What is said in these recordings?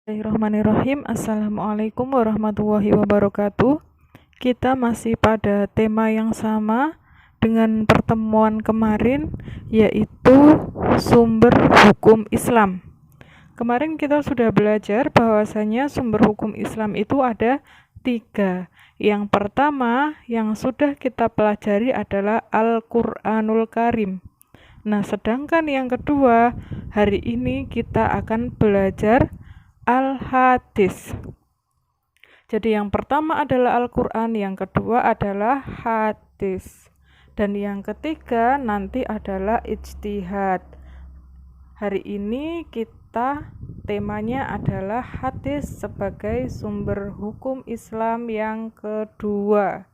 Bismillahirrahmanirrahim. Assalamualaikum warahmatullahi wabarakatuh. Kita masih pada tema yang sama dengan pertemuan kemarin, yaitu sumber hukum Islam. Kemarin kita sudah belajar bahwasanya sumber hukum Islam itu ada 3. Yang pertama yang sudah kita pelajari adalah Al-Qur'anul Karim. Nah, sedangkan yang kedua, hari ini kita akan belajar Al-Hadis. Jadi yang pertama adalah Al-Quran, yang kedua adalah hadis, dan yang ketiga nanti adalah ijtihad. Hari ini kita temanya adalah hadis sebagai sumber hukum Islam yang kedua.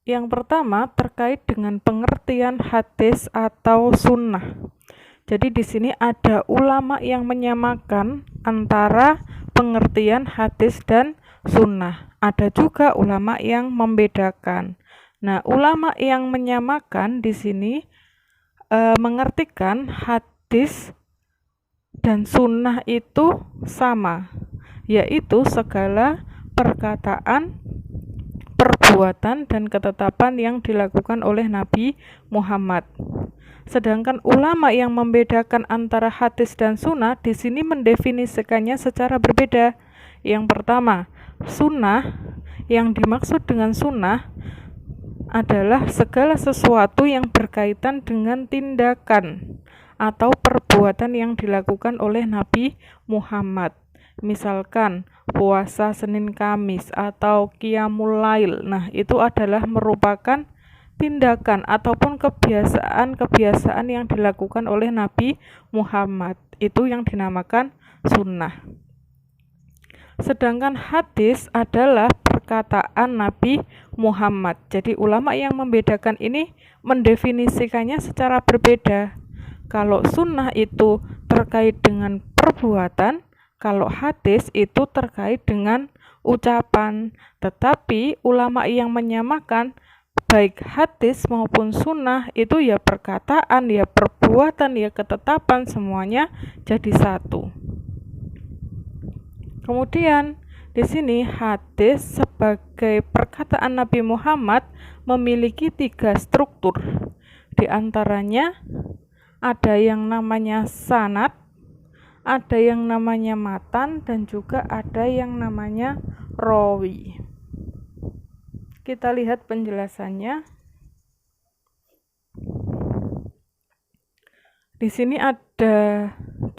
Yang pertama terkait dengan pengertian hadis atau sunnah. Jadi di sini ada ulama yang menyamakan antara pengertian hadis dan sunnah. Ada juga ulama yang membedakan. Nah, ulama yang menyamakan di sini mengertikan hadis dan sunnah itu sama, yaitu segala perkataan, perbuatan, dan ketetapan yang dilakukan oleh Nabi Muhammad. Sedangkan ulama yang membedakan antara hadis dan sunnah di sini mendefinisikannya secara berbeda. Yang pertama, sunnah, yang dimaksud dengan sunnah adalah segala sesuatu yang berkaitan dengan tindakan atau perbuatan yang dilakukan oleh Nabi Muhammad. Misalkan puasa Senin Kamis atau Qiyamul Lail. Nah, itu adalah merupakan tindakan ataupun kebiasaan yang dilakukan oleh Nabi Muhammad. Itu yang dinamakan sunnah. Sedangkan hadis adalah perkataan Nabi Muhammad. Jadi ulama yang membedakan ini mendefinisikannya secara berbeda. Kalau sunnah itu terkait dengan perbuatan, kalau hadis itu terkait dengan ucapan. Tetapi ulama yang menyamakan baik hadis maupun sunnah itu ya perkataan, ya perbuatan, ya ketetapan, semuanya jadi satu. Kemudian di sini hadis sebagai perkataan Nabi Muhammad memiliki 3 struktur. Di antaranya ada yang namanya sanad, ada yang namanya matan, dan juga ada yang namanya rawi. Kita lihat penjelasannya. Di sini ada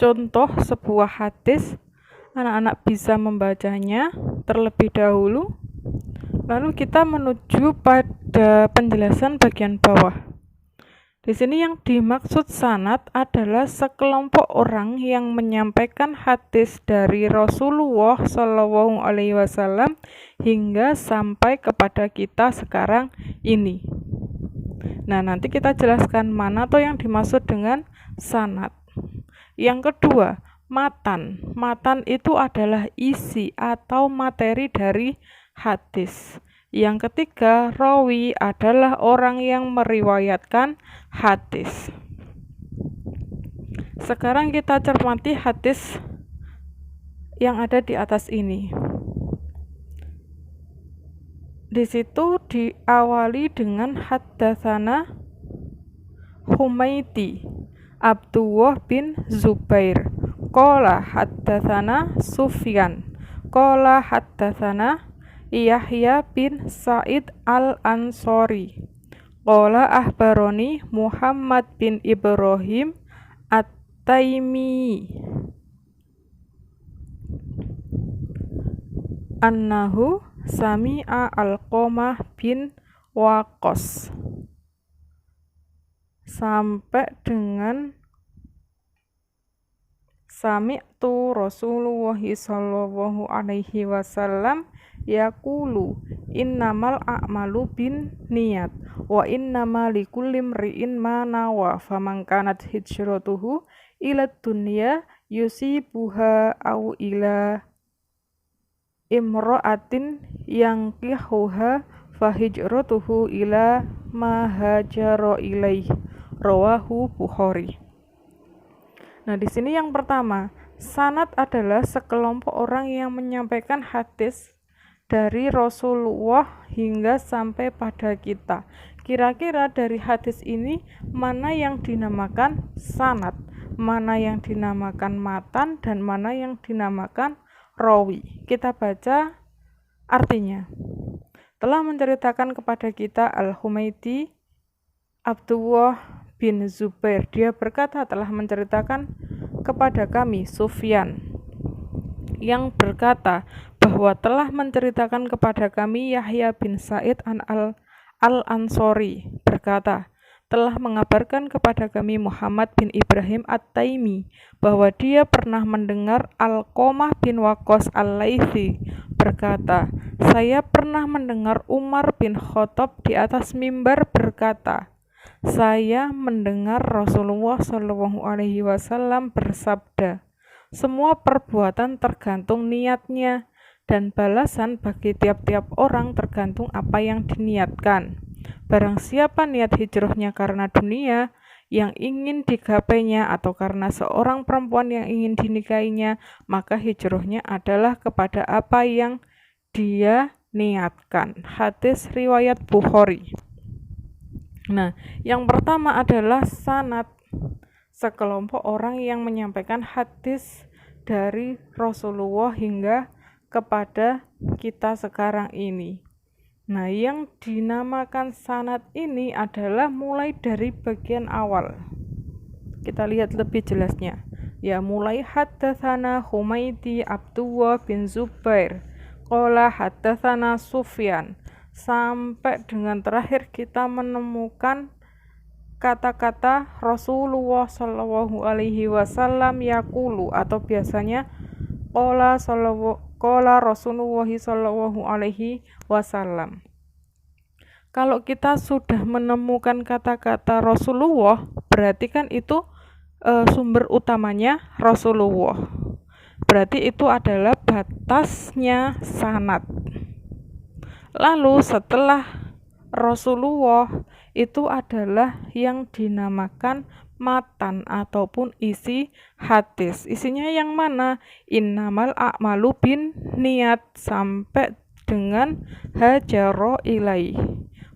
contoh sebuah hadis. Anak-anak bisa membacanya terlebih dahulu. Lalu kita menuju pada penjelasan bagian bawah. Di sini yang dimaksud sanad adalah sekelompok orang yang menyampaikan hadis dari Rasulullah SAW hingga sampai kepada kita sekarang ini. Nah, nanti kita jelaskan mana tuh yang dimaksud dengan sanad. Yang kedua, matan. Matan itu adalah isi atau materi dari hadis. Yang ketiga, rawi adalah orang yang meriwayatkan hadis. Sekarang kita cermati hadis yang ada di atas ini. Di situ diawali dengan haddatsana Humaiti Abdullah bin Zubair. Qala haddatsana Sufyan. Qala haddatsana Yahya bin Sa'id al-Ansori. Qala ahbaroni Muhammad bin Ibrahim at-Taimi annahu sami'a al-Qamah bin Waqqas, sampai dengan sami'tu Rasulullah sallallahu alaihi wasallam yaqulu innamal a'malu bin niyat wa innama likulli imri'in ma nawa faman kanat hijratuhu ila dunya yusibuha au ila imra'atin yankihuha fahijratuhu ila ma hajara ilaih. Rawahu Bukhari. Nah, di sini yang pertama, sanad adalah sekelompok orang yang menyampaikan hadis dari Rasulullah hingga sampai pada kita. Kira-kira dari hadis ini mana yang dinamakan sanad, mana yang dinamakan matan, dan mana yang dinamakan rawi. Kita baca artinya. Telah menceritakan kepada kita Al-Humaidi Abdullah bin Zubair. Dia berkata telah menceritakan kepada kami Sufyan yang berkata bahwa telah menceritakan kepada kami Yahya bin Sa'id al-Ansori berkata telah mengabarkan kepada kami Muhammad bin Ibrahim At-Taimi bahwa dia pernah mendengar Alqamah bin Waqqas Al-Laitsi berkata, saya pernah mendengar Umar bin Khattab di atas mimbar berkata, saya mendengar Rasulullah SAW bersabda, semua perbuatan tergantung niatnya, dan balasan bagi tiap-tiap orang tergantung apa yang diniatkan. Barang siapa niat hijrahnya karena dunia yang ingin digapainya atau karena seorang perempuan yang ingin dinikahinya, maka hijrahnya adalah kepada apa yang dia niatkan. Hadis riwayat Bukhari. Nah, yang pertama adalah sanad, sekelompok orang yang menyampaikan hadis dari Rasulullah hingga kepada kita sekarang ini. Nah, yang dinamakan sanad ini adalah mulai dari bagian awal. Kita lihat lebih jelasnya. Ya, mulai haddatsana Humaidi Abdullah bin Zubair, qala haddatsana Sufyan, sampai dengan terakhir kita menemukan kata-kata Rasulullah Shallallahu Alaihi Wasallam yaqulu, atau biasanya qala Rasulullah Shallallahu Alaihi Wasallam. Kalau kita sudah menemukan kata-kata Rasulullah, berarti kan itu sumber utamanya Rasulullah. Berarti itu adalah batasnya sanad. Lalu setelah Rasulullah itu adalah yang dinamakan matan ataupun isi hadis. Isinya yang mana? Innamal a'malu bin niat sampai dengan hajaro ilaih.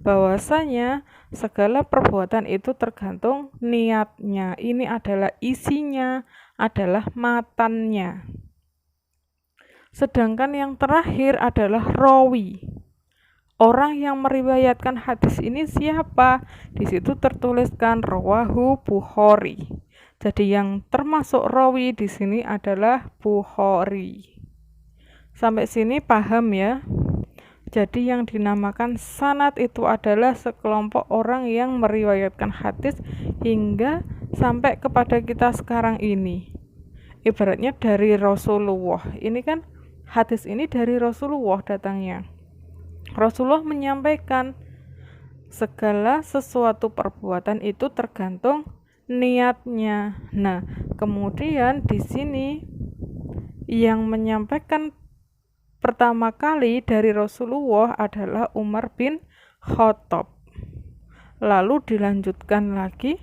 Bahwasanya segala perbuatan itu tergantung niatnya. Ini adalah isinya, adalah matannya. Sedangkan yang terakhir adalah rawi. Orang yang meriwayatkan hadis ini siapa? Di situ tertuliskan rawahu Bukhari. Jadi yang termasuk rawi di sini adalah Bukhari. Sampai sini paham ya? Jadi yang dinamakan sanad itu adalah sekelompok orang yang meriwayatkan hadis hingga sampai kepada kita sekarang ini. Ibaratnya dari Rasulullah. Ini kan hadis ini dari Rasulullah datangnya. Rasulullah menyampaikan segala sesuatu perbuatan itu tergantung niatnya. Nah, kemudian di sini yang menyampaikan pertama kali dari Rasulullah adalah Umar bin Khattab. Lalu dilanjutkan lagi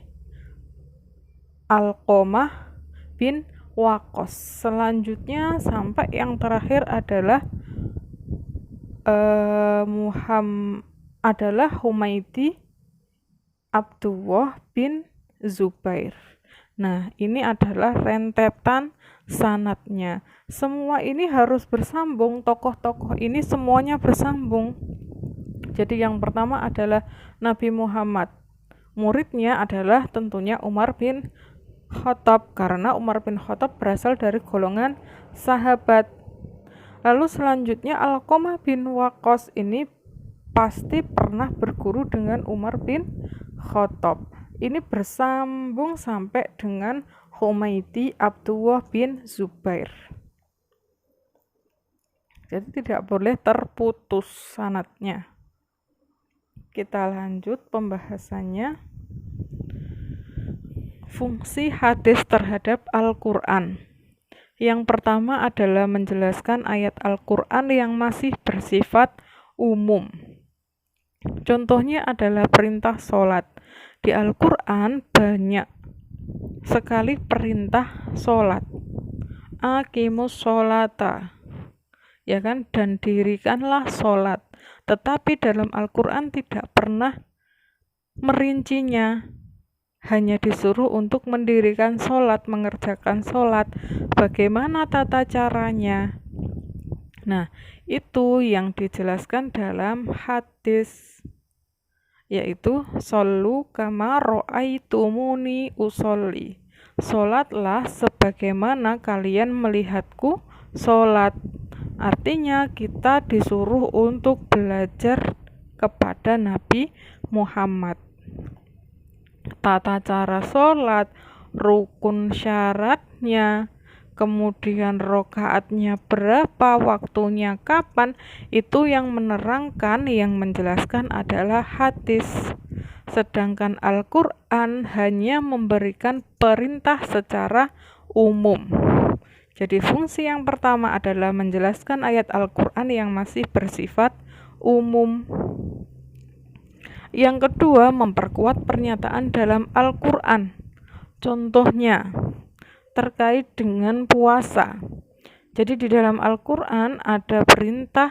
Alqamah bin Waqqas. Selanjutnya sampai yang terakhir adalah Humaidi Abdullah bin Zubair. Nah, ini adalah rentetan sanadnya. Semua ini harus bersambung, tokoh-tokoh ini semuanya bersambung. Jadi yang pertama adalah Nabi Muhammad. Muridnya adalah tentunya Umar bin Khattab, karena Umar bin Khattab berasal dari golongan sahabat. Lalu selanjutnya Alqamah bin Waqqas ini pasti pernah berguru dengan Umar bin Khattab. Ini bersambung sampai dengan Humaidi Abdullah bin Zubair. Jadi tidak boleh terputus sanadnya. Kita lanjut pembahasannya. Fungsi hadis terhadap Al-Quran. Yang pertama adalah menjelaskan ayat Al-Quran yang masih bersifat umum. Contohnya adalah perintah sholat. Di Al-Quran banyak sekali perintah sholat. Aqimus sholata, ya kan, dan dirikanlah sholat. Tetapi dalam Al-Quran tidak pernah merincinya, hanya disuruh untuk mendirikan sholat, mengerjakan sholat, bagaimana tata caranya. Nah, itu yang dijelaskan dalam hadis, yaitu shollu kama ro'aitumuni usolli, sholatlah sebagaimana kalian melihatku sholat. Artinya kita disuruh untuk belajar kepada Nabi Muhammad tata cara sholat, rukun syaratnya, kemudian rokaatnya berapa, waktunya kapan, itu yang menerangkan, yang menjelaskan adalah hadis. Sedangkan Al-Quran hanya memberikan perintah secara umum. Jadi fungsi yang pertama adalah menjelaskan ayat Al-Quran yang masih bersifat umum. Yang kedua, memperkuat pernyataan dalam Al-Quran. Contohnya, terkait dengan puasa. Jadi di dalam Al-Quran ada perintah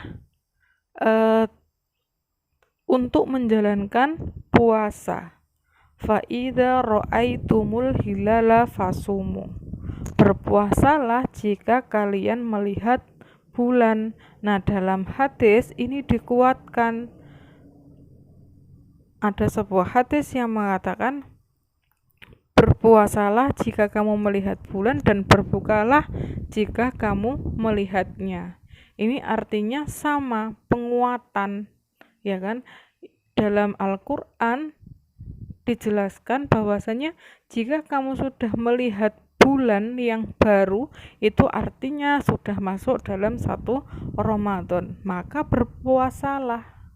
untuk menjalankan puasa. Fa'idza ra'aitumul hilala fasumu. Berpuasalah jika kalian melihat bulan. Nah, dalam hadis ini dikuatkan. Ada sebuah hadis yang mengatakan, berpuasalah jika kamu melihat bulan dan berbukalah jika kamu melihatnya. Ini artinya sama, penguatan, ya kan? Dalam Al-Quran dijelaskan bahwasanya jika kamu sudah melihat bulan yang baru, itu artinya sudah masuk dalam 1 Ramadan, maka berpuasalah.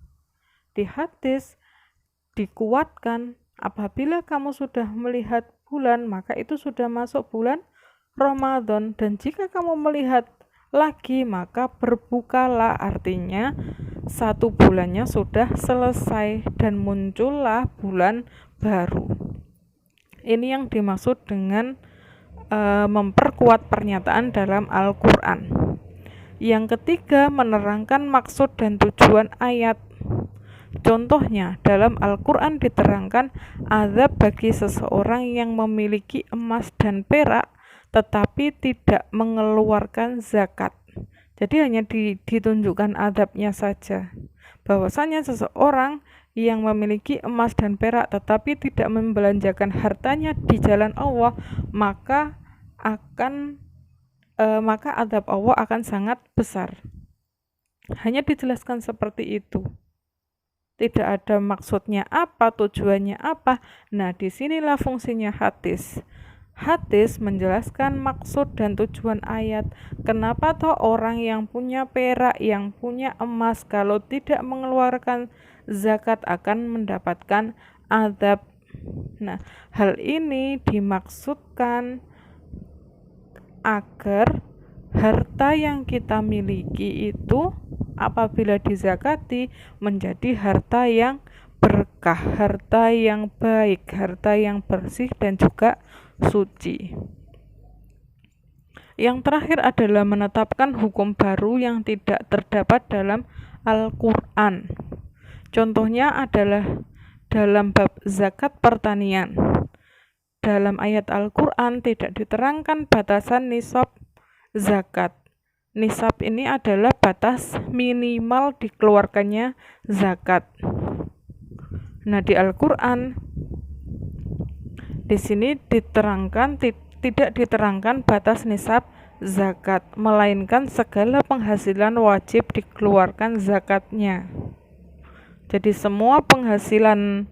Di hadis dikuatkan, apabila kamu sudah melihat bulan, maka itu sudah masuk bulan Ramadan, dan jika kamu melihat lagi, maka berbukalah, artinya 1 bulannya sudah selesai dan muncullah bulan baru. Ini yang dimaksud dengan memperkuat pernyataan dalam Al-Quran. Yang ketiga, menerangkan maksud dan tujuan ayat. Contohnya, dalam Al-Quran diterangkan azab bagi seseorang yang memiliki emas dan perak tetapi tidak mengeluarkan zakat. Jadi hanya ditunjukkan azabnya saja. Bahwasanya seseorang yang memiliki emas dan perak tetapi tidak membelanjakan hartanya di jalan Allah, maka azab Allah akan sangat besar. Hanya dijelaskan seperti itu. Tidak ada maksudnya apa, tujuannya apa. Nah, disinilah fungsinya hadis. Hadis menjelaskan maksud dan tujuan ayat. Kenapa toh orang yang punya perak, yang punya emas, kalau tidak mengeluarkan zakat akan mendapatkan azab. Nah, hal ini dimaksudkan agar harta yang kita miliki itu apabila dizakati menjadi harta yang berkah, harta yang baik, harta yang bersih dan juga suci. Yang terakhir adalah menetapkan hukum baru yang tidak terdapat dalam Al-Quran. Contohnya adalah dalam bab zakat pertanian. Dalam ayat Al-Quran tidak diterangkan batasan nisab zakat. Nisab ini adalah batas minimal dikeluarkannya zakat. Nah, di Al-Quran di sini diterangkan tidak diterangkan batas nisab zakat, melainkan segala penghasilan wajib dikeluarkan zakatnya. Jadi semua penghasilan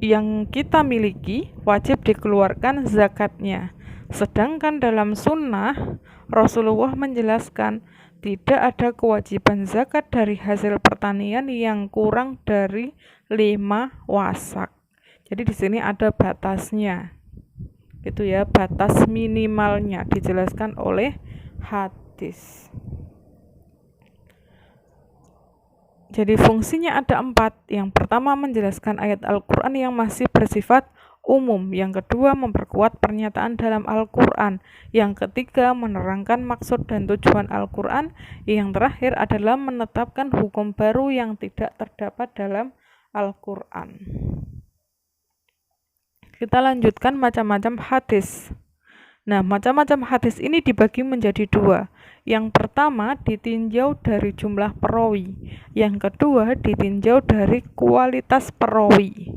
yang kita miliki wajib dikeluarkan zakatnya. Sedangkan dalam sunnah Rasulullah menjelaskan tidak ada kewajiban zakat dari hasil pertanian yang kurang dari 5 wasak. Jadi di sini ada batasnya. Itu ya, batas minimalnya dijelaskan oleh hadis. Jadi fungsinya ada 4. Yang pertama, menjelaskan ayat Al-Quran yang masih bersifat umum. Yang kedua, memperkuat pernyataan dalam Al-Quran. Yang ketiga, menerangkan maksud dan tujuan Al-Quran. Yang terakhir adalah menetapkan hukum baru yang tidak terdapat dalam Al-Quran. Kita lanjutkan macam-macam hadis. Nah, macam-macam hadis ini dibagi menjadi dua. Yang pertama ditinjau dari jumlah perawi. Yang kedua ditinjau dari kualitas perawi.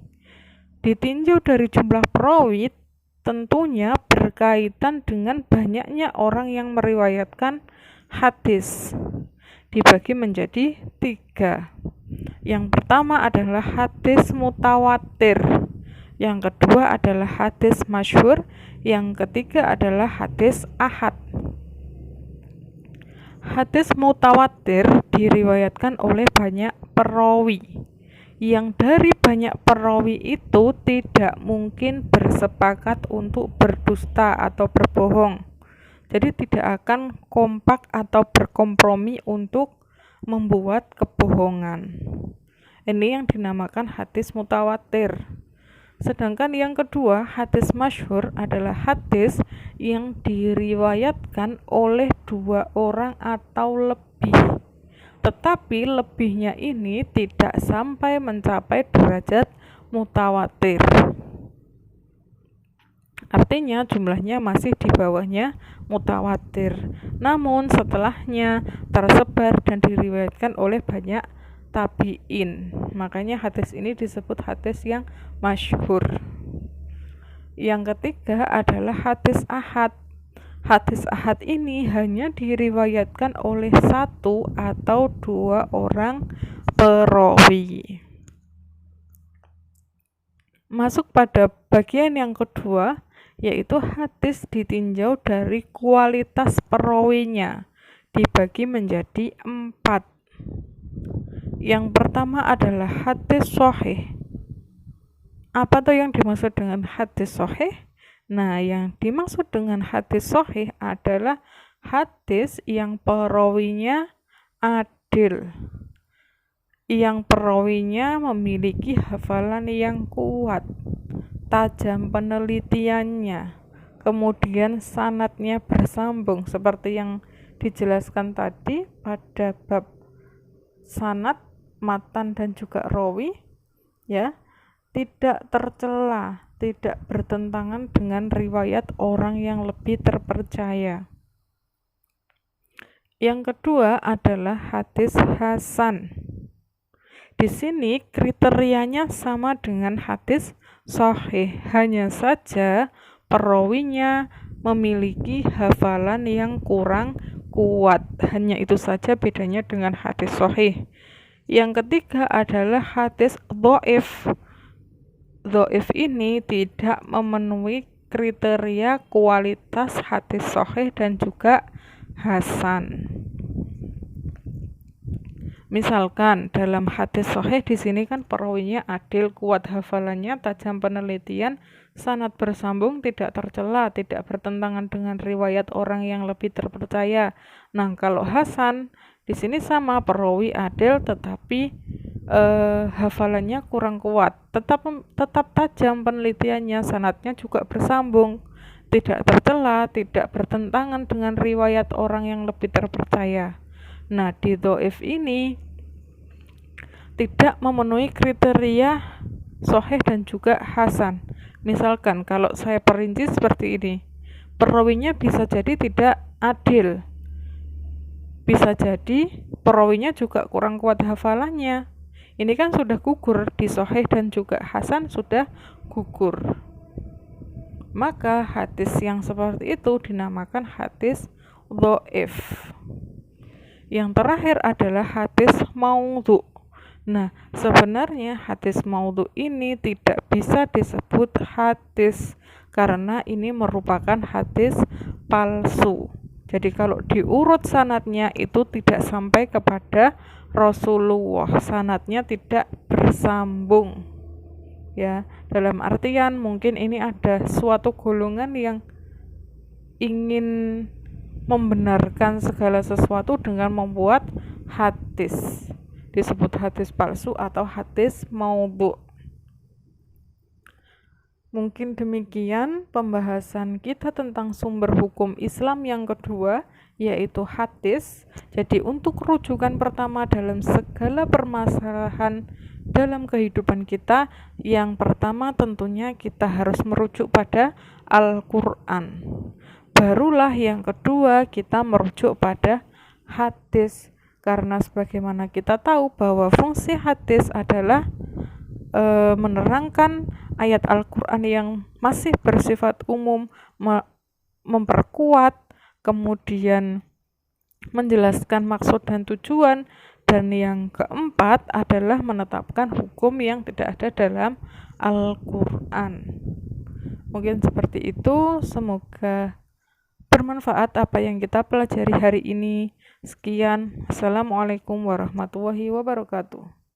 Ditinjau dari jumlah perawi tentunya berkaitan dengan banyaknya orang yang meriwayatkan hadis. Dibagi menjadi tiga. Yang pertama adalah hadis mutawatir. Yang kedua adalah hadis masyhur. Yang ketiga adalah hadis ahad. Hadis mutawatir diriwayatkan oleh banyak perawi. Yang dari banyak perawi itu tidak mungkin bersepakat untuk berdusta atau berbohong. Jadi tidak akan kompak atau berkompromi untuk membuat kebohongan. Ini yang dinamakan hadis mutawatir. Sedangkan yang kedua, hadis masyhur adalah hadis yang diriwayatkan oleh dua orang atau lebih. Tetapi lebihnya ini tidak sampai mencapai derajat mutawatir. Artinya jumlahnya masih di bawahnya mutawatir. Namun setelahnya tersebar dan diriwayatkan oleh banyak tabi'in. Makanya hadis ini disebut hadis yang masyhur. Yang ketiga adalah hadis ahad. Hadis ahad ini hanya diriwayatkan oleh satu atau dua orang perawi. Masuk pada bagian yang kedua, yaitu hadis ditinjau dari kualitas perawinya. Dibagi menjadi 4. Yang pertama adalah hadis sahih. Apa tuh yang dimaksud dengan hadis sahih? Nah, yang dimaksud dengan hadis sahih adalah hadis yang perawinya adil, yang perawinya memiliki hafalan yang kuat, tajam penelitiannya, kemudian sanadnya bersambung seperti yang dijelaskan tadi pada bab sanad, matan dan juga rawi, ya, tidak tercela, tidak bertentangan dengan riwayat orang yang lebih terpercaya. Yang kedua adalah hadis hasan. Di sini kriterianya sama dengan hadis sahih, hanya saja perawinya memiliki hafalan yang kurang kuat. Hanya itu saja bedanya dengan hadis sahih. Yang ketiga adalah hadis dhaif. Dhaif ini tidak memenuhi kriteria kualitas hadis sahih dan juga hasan. Misalkan dalam hadis sahih di sini kan perawinya adil, kuat hafalannya, tajam penelitian, sanad bersambung, tidak tercela, tidak bertentangan dengan riwayat orang yang lebih terpercaya. Nah, kalau hasan di sini sama, perawi adil tetapi hafalannya kurang kuat, tetap tajam penelitiannya, sanadnya juga bersambung, tidak tercela, tidak bertentangan dengan riwayat orang yang lebih terpercaya. Nah, di dhaif ini tidak memenuhi kriteria sahih dan juga hasan. Misalkan kalau saya perinci seperti ini, perawinya bisa jadi tidak adil, bisa jadi perawinya juga kurang kuat hafalannya. Ini kan sudah gugur, di sahih dan juga hasan sudah gugur. Maka hadis yang seperti itu dinamakan hadis dhaif. Yang terakhir adalah hadis maudhu. Nah, sebenarnya hadis maudhu ini tidak bisa disebut hadis karena ini merupakan hadis palsu. Jadi kalau diurut sanadnya itu tidak sampai kepada Rasulullah, sanadnya tidak bersambung. Ya, dalam artian mungkin ini ada suatu golongan yang ingin membenarkan segala sesuatu dengan membuat hadis, disebut hadis palsu atau hadis maudhu. Mungkin demikian pembahasan kita tentang sumber hukum Islam yang kedua, yaitu hadis. Jadi untuk rujukan pertama dalam segala permasalahan dalam kehidupan kita, yang pertama tentunya kita harus merujuk pada Al-Quran. Barulah yang kedua kita merujuk pada hadis. Karena sebagaimana kita tahu bahwa fungsi hadis adalah menerangkan ayat Al-Quran yang masih bersifat umum, memperkuat, kemudian menjelaskan maksud dan tujuan, dan yang keempat adalah menetapkan hukum yang tidak ada dalam Al-Quran. Mungkin seperti itu, semoga bermanfaat apa yang kita pelajari hari ini. Sekian, Assalamualaikum warahmatullahi wabarakatuh.